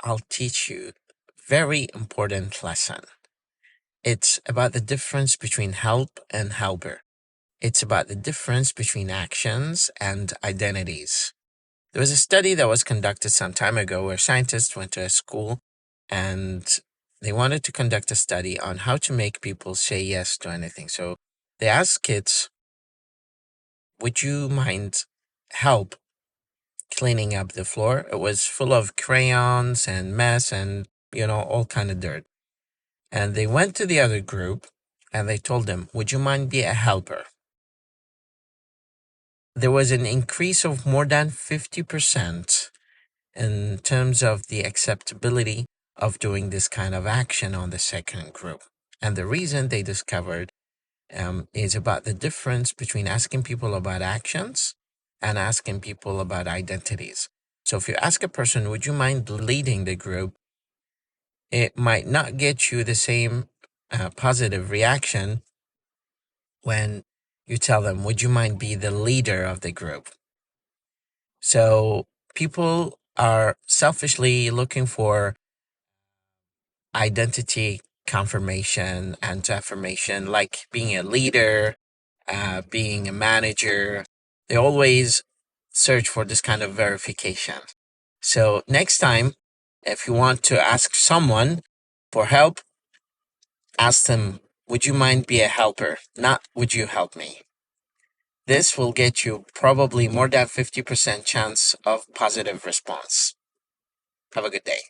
I'll teach you a very important lesson. It's about the difference between help and helper. It's about the difference between actions and identities. There was a study that was conducted some time ago where scientists went to a school and they wanted to conduct a study on how to make people say yes to anything. So they asked kids, would you mind help cleaning up the floor? It was full of crayons and mess and, all kind of dirt. And they went to the other group and they told them, would you mind be a helper? There was an increase of more than 50% in terms of the acceptability of doing this kind of action on the second group. And the reason they discovered is about the difference between asking people about actions and asking people about identities. So if you ask a person, would you mind leading the group? It might not get you the same positive reaction when you tell them, would you mind be the leader of the group? So people are selfishly looking for identity confirmation and affirmation, like being a leader, being a manager. They always search for this kind of verification. So next time, if you want to ask someone for help, ask them, would you mind be a helper? Not, would you help me? This will get you probably more than 50% chance of positive response. Have a good day.